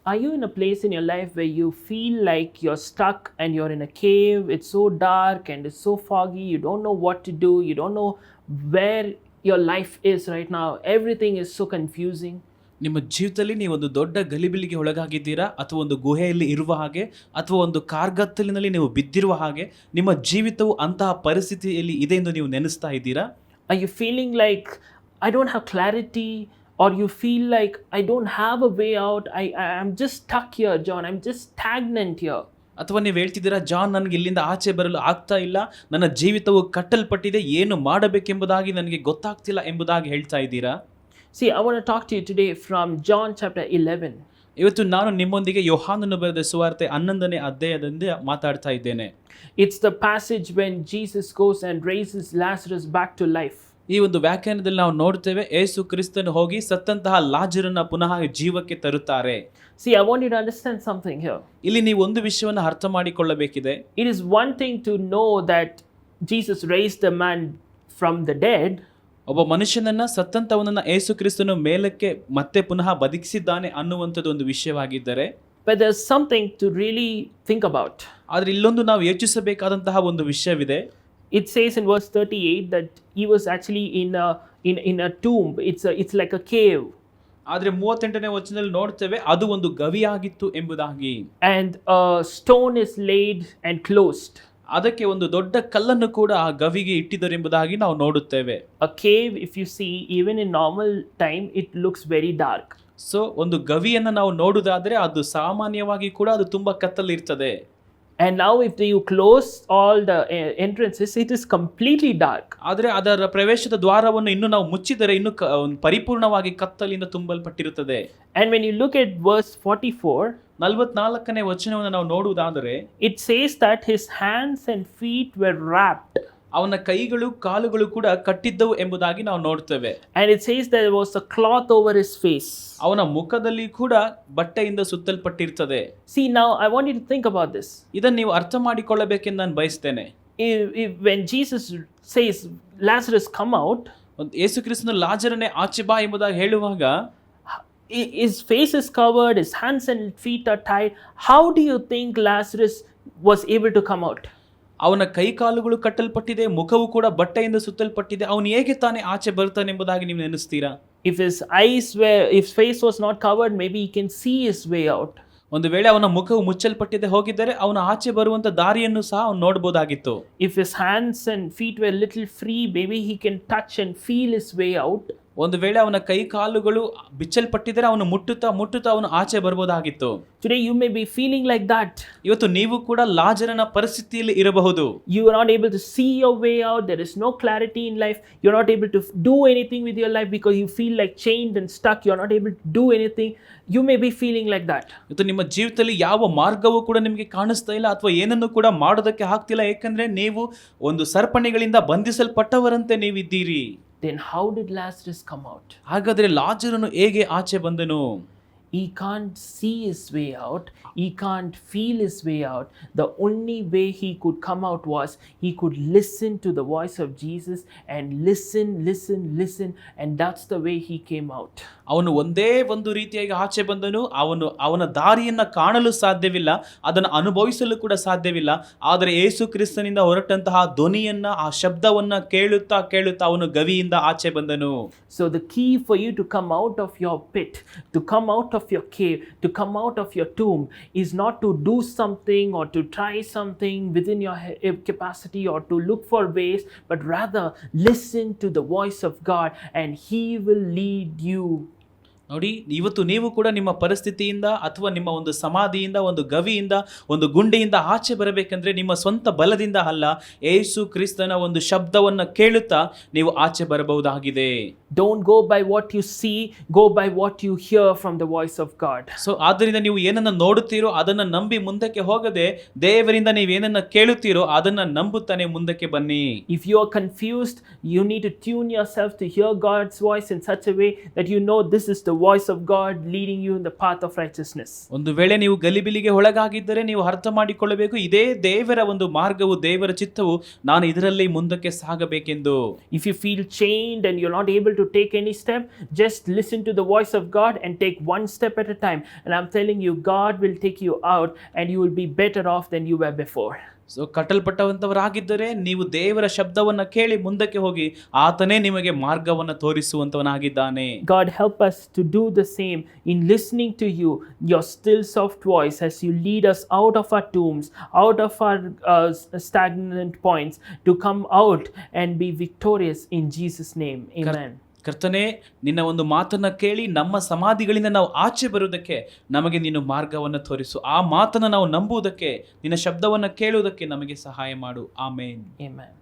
Are you in a place in your life where you feel like you're stuck and you're in a cave? It's so dark and it's so foggy. You don't know what to do. You don't know where your life is right now. Everything is so confusing. ನಿಮ್ಮ ಜೀವಿತದಲ್ಲಿ ನೀವೊಂದು ದೊಡ್ಡ ಗಲಿಬಿಲಿಗೆ ಒಳಗಾಗಿದ್ದೀರಾ, ಅಥವಾ ಒಂದು ಗುಹೆಯಲ್ಲಿ ಇರುವ ಹಾಗೆ, ಅಥವಾ ಒಂದು ಕಾರ್ಗತ್ತಲಿನಲ್ಲಿ ನೀವು ಬಿದ್ದಿರುವ ಹಾಗೆ ನಿಮ್ಮ ಜೀವಿತವು ಅಂತಹ ಪರಿಸ್ಥಿತಿಯಲ್ಲಿ ಇದೆ ಎಂದು ನೀವು ನೆನೆಸ್ತಾ ಇದ್ದೀರಾ? Are you feeling like I don't have clarity, or you feel like I don't have a way out? I'm just stuck here, John. I'm just stagnant here. ಅಥವಾ ನೀವು ಹೇಳ್ತಿದ್ದೀರಾ, ಜಾನ್, ನನಗೆ ಇಲ್ಲಿಂದ ಆಚೆ ಬರಲು ಆಗ್ತಾ ಇಲ್ಲ, ನನ್ನ ಜೀವಿತವು ಕಟ್ಟಲ್ಪಟ್ಟಿದೆ, ಏನು ಮಾಡಬೇಕೆಂಬುದಾಗಿ ನನಗೆ ಗೊತ್ತಾಗ್ತಿಲ್ಲ ಎಂಬುದಾಗಿ ಹೇಳ್ತಾ ಇದ್ದೀರಾ? See, I want to talk to you today from John chapter 11. ಇವತ್ತು ನಾನು ನಿಮ್ಮೊಂದಿಗೆ ಯೋಹಾನನು ಬರೆದ ಸುವಾರ್ತೆ 11ನೇ ಅಧ್ಯಾಯದಿಂದ ಮಾತಾಡ್ತಾ ಇದ್ದೇನೆ. It's the passage when Jesus goes and raises Lazarus back to life. ಈ ಒಂದು ವ್ಯಾಖ್ಯಾನದಲ್ಲಿ ನಾವು ನೋಡ್ತೇವೆ, ಯೇಸು ಕ್ರಿಸ್ತನು ಹೋಗಿ ಸತ್ತಂತಹ ಲಾಜರನ್ನ ಪುನಃ ಜೀವಕ್ಕೆ ತರುತ್ತಾರೆ. See, I want you to understand something here. ಇಲ್ಲಿ ನೀವು ಒಂದು ವಿಷಯವನ್ನು ಅರ್ಥ ಮಾಡಿಕೊಳ್ಳಬೇಕಿದೆ. It is one thing to know that Jesus raised a man from the dead. ಒಬ್ಬ ಮನುಷ್ಯನನ್ನ ಸತ್ತಂತವನನ್ನ ಯೇಸು ಕ್ರಿಸ್ತನು ಮೇಲಕ್ಕೆ ಮತ್ತೆ ಪುನಃ ಬದುಕಿಸಿದ್ದಾನೆ ಅನ್ನುವಂಥದ್ದು ಒಂದು ವಿಷಯವಾಗಿದ್ದರೆ, But there's something to really think about. ಆದ್ರೆ ಇಲ್ಲೊಂದು ನಾವು ಯೋಚಿಸಬೇಕಾದಂತಹ ಒಂದು ವಿಷಯವಿದೆ. It says in verse 38 that he was actually in a tomb. It's like a cave. ಆದ್ರೆ 38ನೇ ವಚನದಲ್ಲಿ ನೋಡ್ತೇವೆ, ಅದು ಒಂದು ಗವಿಯಾಗಿತ್ತು ಎಂಬುದಾಗಿ. And a stone is laid and closed. ಅದಕ್ಕೆ ಒಂದು ದೊಡ್ಡ ಕಲ್ಲನ್ನು ಕೂಡ ಆ ಗವಿಗೆ ಇಟ್ಟಿದ್ದಾರೆ ಎಂಬುದಾಗಿ ನಾವು ನೋಡುತ್ತೇವೆ. A cave, if you see, even in normal time, it looks very dark. So ಒಂದು ಗವಿಯನ್ನ ನಾವು ನೋಡುವುದಾದ್ರೆ ಅದು ಸಾಮಾನ್ಯವಾಗಿ ಕೂಡ ಅದು ತುಂಬಾ ಕತ್ತಲಿರ್ತದೆ. And now if you close all the entrances, it is completely dark. ಆದ್ರೆ ಅದರ ಪ್ರವೇಶದ ದ್ವಾರವನ್ನು ಇನ್ನು ನಾವು ಮುಚ್ಚಿದರೆ ಇನ್ನು ಪರಿಪೂರ್ಣವಾಗಿ ಕತ್ತಲಿಂದ ತುಂಬಲ್ಪಟ್ಟಿರುತ್ತದೆ. And when you look at verse 44, 44ನೇ ವಚನವನ್ನು ನಾವು ನೋಡುವುದಾದರೆ, it says that his hands and feet were wrapped. ಅವನ ಕೈಗಳು ಕಾಲುಗಳು ಕೂಡ ಕಟ್ಟಿದ್ದವು ಎಂಬುದಾಗಿ ನಾವು ನೋಡ್ತೇವೆ. And it says there was a cloth over his face. ಅವನ ಮುಖದಲ್ಲಿ ಕೂಡ ಬಟ್ಟೆಯಿಂದ ಸುತ್ತಲ್ಪಟ್ಟಿರ್ತದೆ. See, now I want you to think about this. ಇದನ್ನು ನೀವು ಅರ್ಥ ಮಾಡಿಕೊಳ್ಳಬೇಕೆಂದು ನಾನು ಬಯಸ್ತೇನೆ. When Jesus says, Lazarus, come out, ಯೇಸು ಕ್ರಿಸ್ತನು ಲಾಜರನೇ ಆಚೆ ಬಾ ಎಂಬುದಾಗಿ ಹೇಳುವಾಗ, his face is covered, his hands and feet are tied. How do you think Lazarus was able to come out? ಅವನ ಕೈ ಕಾಲುಗಳು ಕಟ್ಟಲ್ಪಟ್ಟಿದೆ, ಮುಖವು ಕೂಡ ಬಟ್ಟೆಯಿಂದ ಸುತ್ತಲ್ಪಟ್ಟಿದೆ, ಅವನು ಹೇಗೆ ತಾನೇ ಆಚೆ ಬರ್ತಾನೆ ಎಂಬುದಾಗಿ ನೀವು ನೆನೆಸ್ತೀರಾ? If his face was not covered, maybe he can see his way out. ಒಂದು ವೇಳೆ ಅವನ ಮುಖವು ಮುಚ್ಚಲ್ಪಟ್ಟಿದೆ ಹೋಗಿದ್ದರೆ ಅವನು ಆಚೆ ಬರುವಂತ ದಾರಿಯನ್ನು ಸಹ ಅವನು ನೋಡಬಹುದಾಗಿತ್ತು. If his hands and feet were little free, maybe he can touch and feel his way out. ಒಂದು ವೇಳೆ ಅವನ ಕೈ ಕಾಲುಗಳು ಬಿಚ್ಚಲ್ಪಟ್ಟಿದ್ದರೆ ಅವನು ಮುಟ್ಟುತ್ತಾ ಅವನು ಆಚೆ ಬರಬಹುದಾಗಿತ್ತು. Today you may be feeling like that. ಇವತ್ತು ನೀವು ಕೂಡ ಲಾಜರನ ಪರಿಸ್ಥಿತಿಯಲ್ಲಿ ಇರಬಹುದು. You are not able to see your way out. There is no clarity in life. You are not able to do anything with your life because you feel like chained and stuck. You are not able to do anything. You may be feeling like that. ಇವತ್ತು ನಿಮ್ಮ ಜೀವಿತದಲ್ಲಿ ಯಾವ ಮಾರ್ಗವೂ ಕೂಡ ನಿಮಗೆ ಕಾಣಿಸ್ತಾ ಇಲ್ಲ, ಅಥವಾ ಏನನ್ನು ಕೂಡ ಮಾಡೋದಕ್ಕೆ ಆಗ್ತಿಲ್ಲ, ಯಾಕಂದ್ರೆ ನೀವು ಒಂದು ಸರಪಣಿಗಳಿಂದ ಬಂಧಿಸಲ್ಪಟ್ಟವರಂತೆ ನೀವಿದ್ದೀರಿ. Then how did Lazarus come out? ಹಾಗಾದ್ರೆ ಲಾಜರನು ಹೇಗೆ ಆಚೆ ಬಂದನು? He can't see his way out. He can't feel his way out. The only way he could come out was he could listen to the voice of Jesus and listen, and that's the way he came out. ಅವನು ಒಂದೇ ಒಂದು ರೀತಿಯಾಗಿ ಆಚೆ ಬಂದನು. ಅವನ ದಾರಿಯನ್ನ ಕಾಣಲು ಸಾಧ್ಯವಿಲ್ಲ, ಅದನ್ನು ಅನುಭವಿಸಲು ಕೂಡ ಸಾಧ್ಯವಿಲ್ಲ. ಆದರೆ ಯೇಸು ಕ್ರಿಸ್ತನಿಂದ ಹೊರಟಂತಹ ಧ್ವನಿಯನ್ನ, ಆ ಶಬ್ದವನ್ನ ಕೇಳುತ್ತಾ ಅವನು ಗವಿಯಿಂದ ಆಚೆ ಬಂದನು. So the key for you to come out of your pit, to come out of your cave, to come out of your tomb is not to do something or to try something within your capacity or to look for ways, but rather listen to the voice of God and he will lead you. ನೋಡಿ, ಇವತ್ತು ನೀವು ಕೂಡ ನಿಮ್ಮ ಪರಿಸ್ಥಿತಿಯಿಂದ ಅಥವಾ ನಿಮ್ಮ ಒಂದು ಸಮಾಧಿಯಿಂದ, ಒಂದು ಗವಿಯಿಂದ, ಒಂದು ಗುಂಡಿಯಿಂದ ಆಚೆ ಬರಬೇಕಂದ್ರೆ ನಿಮ್ಮ ಸ್ವಂತ ಬಲದಿಂದ ಅಲ್ಲ, ಯೇಸು ಕ್ರಿಸ್ತನ ಒಂದು ಶಬ್ದವನ್ನ ಕೇಳುತ್ತಾ ನೀವು ಆಚೆ ಬರಬಹುದಾಗಿದೆ. Don't go by what you see, go by what you hear from the voice of God. So ಆದ್ದರಿಂದ ನೀವು ಏನನ್ನ ನೋಡುತ್ತೀರೋ ಅದನ್ನ ನಂಬಿ ಮುಂದಕ್ಕೆ ಹೋಗದೆ, ದೇವರಿಂದ ನೀವು ಏನನ್ನ ಕೇಳುತ್ತೀರೋ ಅದನ್ನ ನಂಬುತ್ತಾನೆ ಮುಂದಕ್ಕೆ ಬನ್ನಿ. If you are confused, you need to tune yourself to hear God's voice in such a way that you know this is the voice of God leading you in the path of righteousness. ಒಂದು ವೇಳೆ ನೀವು ಗಲಿಬಿಲಿಗೆ ಒಳಗಾಗಿದ್ದರೆ ನೀವು ಅರ್ಥ ಮಾಡಿಕೊಳ್ಳಬೇಕು, ಇದೇ ದೇವರ ಒಂದು ಮಾರ್ಗವು, ದೇವರ ಚಿತ್ತವು, ನಾನು ಇದರಲ್ಲಿ ಮುಂದಕ್ಕೆ ಸಾಗಬೇಕೆಂದು. If you feel chained and you're not able to to take any step, just listen to the voice of God and take one step at a time. And I'm telling you, God will take you out and you will be better off than you were before. So ಕಟ್ಟಲ್ಪಟ್ಟವಂತವರಾಗಿದ್ದರೆ ನೀವು ದೇವರ ಶಬ್ದವನ್ನ ಕೇಳಿ ಮುಂದಕ್ಕೆ ಹೋಗಿ, ಆತನೇ ನಿಮಗೆ ಮಾರ್ಗವನ್ನು ತೋರಿಸುವಂತವನಾಗಿದ್ದಾನೆ. God help us to do the same in listening to you, your still soft voice, as you lead us out of our tombs, out of our stagnant points, to come out and be victorious in Jesus' name. Amen. ಕರ್ತನೇ, ನಿನ್ನ ಒಂದು ಮಾತನ್ನ ಕೇಳಿ ನಮ್ಮ ಸಮಾಧಿಗಳಿಂದ ನಾವು ಆಚೆ ಬರುವುದಕ್ಕೆ ನಮಗೆ ನೀನು ಮಾರ್ಗವನ್ನು ತೋರಿಸು. ಆ ಮಾತನ್ನು ನಾವು ನಂಬುವುದಕ್ಕೆ, ನಿನ್ನ ಶಬ್ದವನ್ನು ಕೇಳುವುದಕ್ಕೆ ನಮಗೆ ಸಹಾಯ ಮಾಡು. ಆಮೇನ್. Amen.